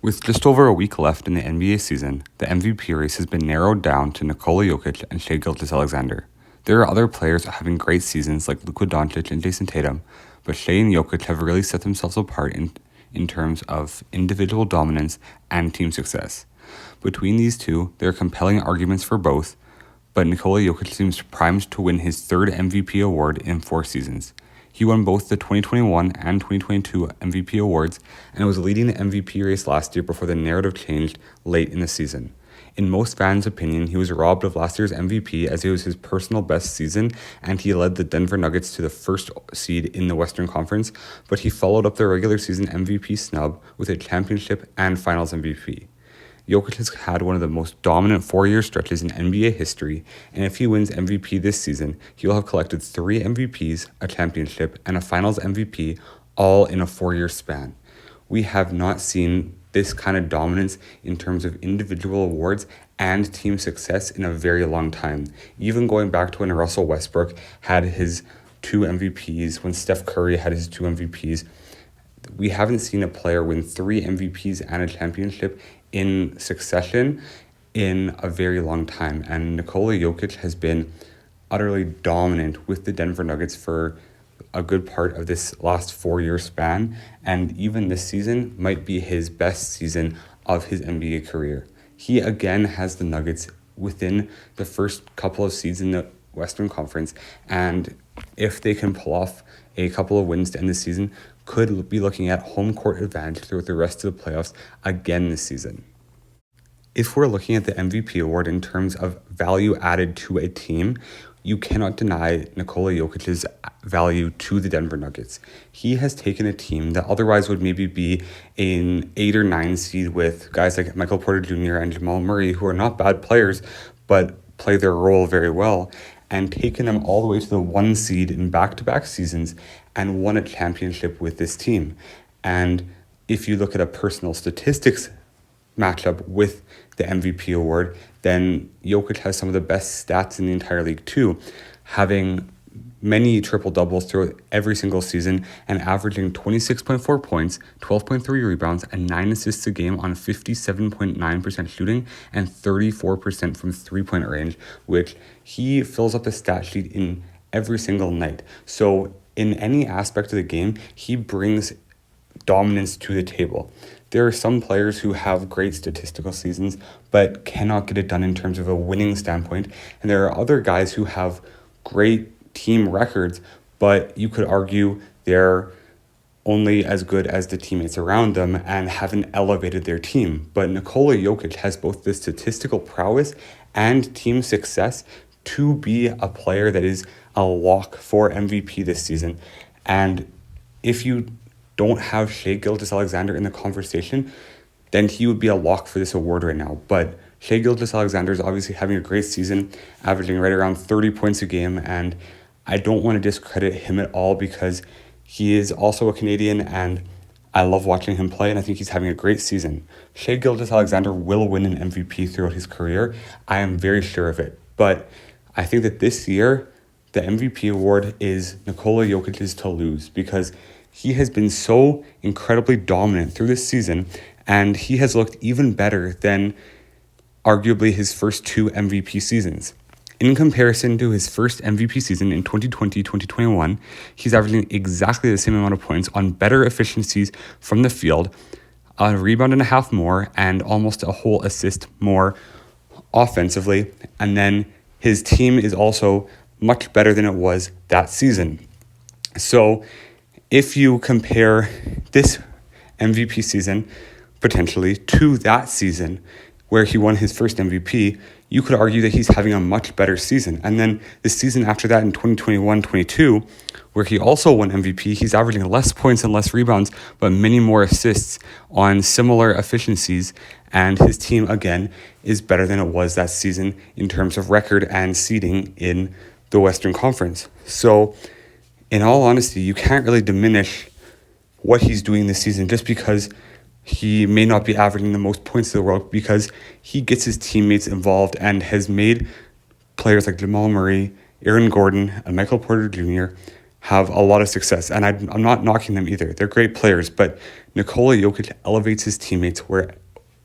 With just over a week left in the NBA season, the MVP race has been narrowed down to Nikola Jokic and Shai Gilgeous-Alexander. There are other players having great seasons like Luka Doncic and Jason Tatum, but Shai and Jokic have really set themselves apart in terms of individual dominance and team success. Between these two, there are compelling arguments for both, but Nikola Jokic seems primed to win his third MVP award in 4 seasons. He won both the 2021 and 2022 MVP awards and was leading the MVP race last year before the narrative changed late in the season. In most fans' opinion, he was robbed of last year's MVP as it was his personal best season and he led the Denver Nuggets to the first seed in the Western Conference, but he followed up the regular season MVP snub with a championship and finals MVP. Jokic has had one of the most dominant 4-year stretches in NBA history, and if he wins MVP this season, he will have collected 3 MVPs, a championship, and a finals MVP, all in a 4-year span. We have not seen this kind of dominance in terms of individual awards and team success in a very long time. Even going back to when Russell Westbrook had his 2 MVPs, when Steph Curry had his 2 MVPs, we haven't seen a player win 3 MVPs and a championship in succession in a very long time. And Nikola Jokic has been utterly dominant with the Denver Nuggets for a good part of this last 4-year span. And even this season might be his best season of his NBA career. He again has the Nuggets within the first couple of seeds in the Western Conference. And if they can pull off a couple of wins to end the season, could be looking at home court advantage throughout the rest of the playoffs again this season. If we're looking at the MVP award in terms of value added to a team, you cannot deny Nikola Jokic's value to the Denver Nuggets. He has taken a team that otherwise would maybe be an 8 or 9 seed with guys like Michael Porter Jr. and Jamal Murray, who are not bad players, but play their role very well, and taken them all the way to the 1 seed in back-to-back seasons and won a championship with this team. And if you look at a personal statistics matchup with the MVP award, then Jokic has some of the best stats in the entire league too, having many triple-doubles throughout every single season and averaging 26.4 points, 12.3 rebounds, and 9 assists a game on 57.9% shooting and 34% from three-point range, which he fills up the stat sheet in every single night. So in any aspect of the game, he brings dominance to the table. There are some players who have great statistical seasons but cannot get it done in terms of a winning standpoint, and there are other guys who have great team records, but you could argue they're only as good as the teammates around them and haven't elevated their team. But Nikola Jokic has both the statistical prowess and team success to be a player that is a lock for MVP this season. And if you don't have Shai Gilgeous-Alexander in the conversation, then he would be a lock for this award right now. But Shai Gilgeous-Alexander is obviously having a great season, averaging right around 30 points a game, and I don't want to discredit him at all because he is also a Canadian and I love watching him play, and I think he's having a great season. Shai Gilgeous-Alexander will win an MVP throughout his career. I am very sure of it. But I think that this year, the MVP award is Nikola Jokic's to lose because he has been so incredibly dominant through this season, and he has looked even better than arguably his first 2 MVP seasons. In comparison to his first MVP season in 2020-2021, he's averaging exactly the same amount of points on better efficiencies from the field, a rebound and a half more, and almost a whole assist more offensively. And then his team is also much better than it was that season. So if you compare this MVP season potentially to that season where he won his first MVP, you could argue that he's having a much better season. And then the season after that in 2021-22, where he also won MVP, he's averaging less points and less rebounds, but many more assists on similar efficiencies. And his team, again, is better than it was that season in terms of record and seeding in the Western Conference. So in all honesty, you can't really diminish what he's doing this season just because he may not be averaging the most points in the world, because he gets his teammates involved and has made players like Jamal Murray, Aaron Gordon, and Michael Porter Jr. have a lot of success. And I'm not knocking them either. They're great players, but Nikola Jokic elevates his teammates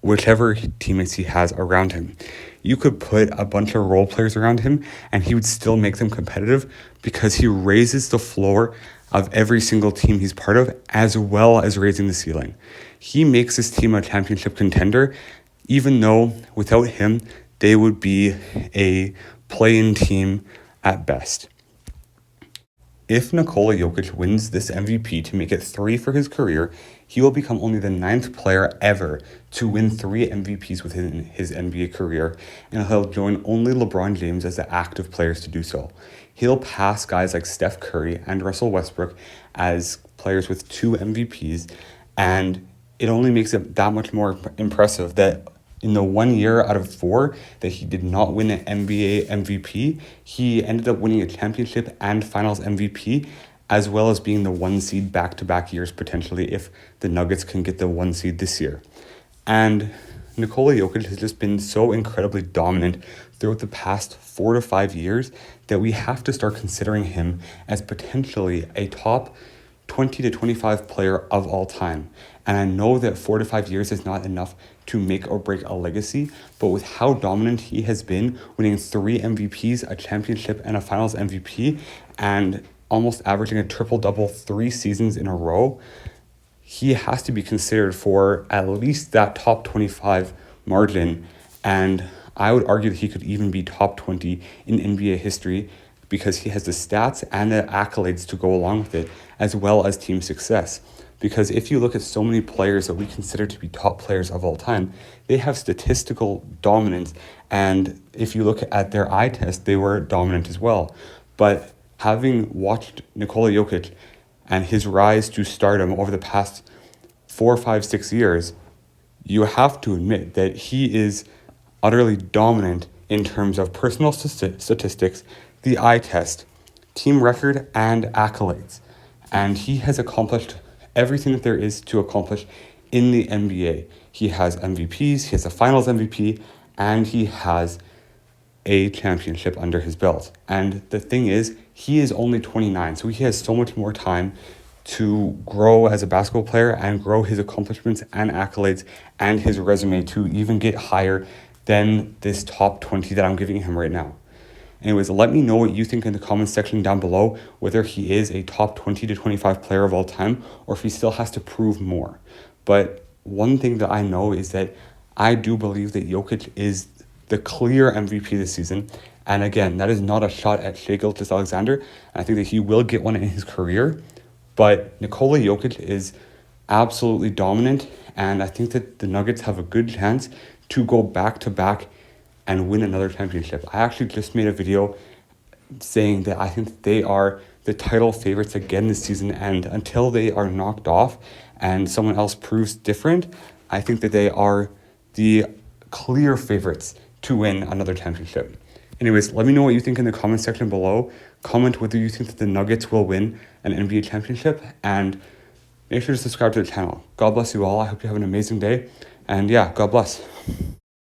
whichever teammates he has around him. You could put a bunch of role players around him and he would still make them competitive because he raises the floor of every single team he's part of as well as raising the ceiling. He makes his team a championship contender, even though without him, they would be a play-in team at best. If Nikola Jokic wins this MVP to make it 3 for his career, he will become only the 9th player ever to win 3 MVPs within his NBA career, and he'll join only LeBron James as the active players to do so. He'll pass guys like Steph Curry and Russell Westbrook as players with 2 MVPs, and it only makes it that much more impressive that in the 1 year out of 4 that he did not win an NBA MVP, he ended up winning a championship and finals MVP, as well as being the 1 seed back-to-back years potentially if the Nuggets can get the 1 seed this year. And Nikola Jokic has just been so incredibly dominant throughout the past 4 to 5 years that we have to start considering him as potentially a top 20 to 25 player of all time. And I know that 4 to 5 years is not enough to make or break a legacy, but with how dominant he has been, winning 3 MVPs, a championship, and a finals MVP, and almost averaging a triple-double 3 seasons in a row, he has to be considered for at least that top 25 margin. And I would argue that he could even be top 20 in NBA history because he has the stats and the accolades to go along with it, as well as team success. Because if you look at so many players that we consider to be top players of all time, they have statistical dominance. And if you look at their eye test, they were dominant as well. But having watched Nikola Jokic and his rise to stardom over the past 4, 5, 6 years, you have to admit that he is utterly dominant in terms of personal statistics, the eye test, team record, and accolades. And he has accomplished everything that there is to accomplish in the NBA. He has MVPs, he has a finals MVP, and he has a championship under his belt. And the thing is, he is only 29, so he has so much more time to grow as a basketball player and grow his accomplishments and accolades and his resume to even get higher than this top 20 that I'm giving him right now. Anyways, let me know what you think in the comments section down below, whether he is a top 20 to 25 player of all time or if he still has to prove more. But one thing that I know is that I do believe that Jokic is the clear MVP this season. And again, that is not a shot at Shai Gilgeous-Alexander. I think that he will get one in his career. But Nikola Jokic is absolutely dominant, and I think that the Nuggets have a good chance to go back-to-back and win another championship. I actually just made a video saying that I think that they are the title favorites again this season, and until they are knocked off and someone else proves different, I think that they are the clear favorites to win another championship. Anyways, let me know what you think in the comment section below. Comment whether you think that the Nuggets will win an NBA championship, and make sure to subscribe to the channel. God bless you all. I hope you have an amazing day, and yeah, God bless.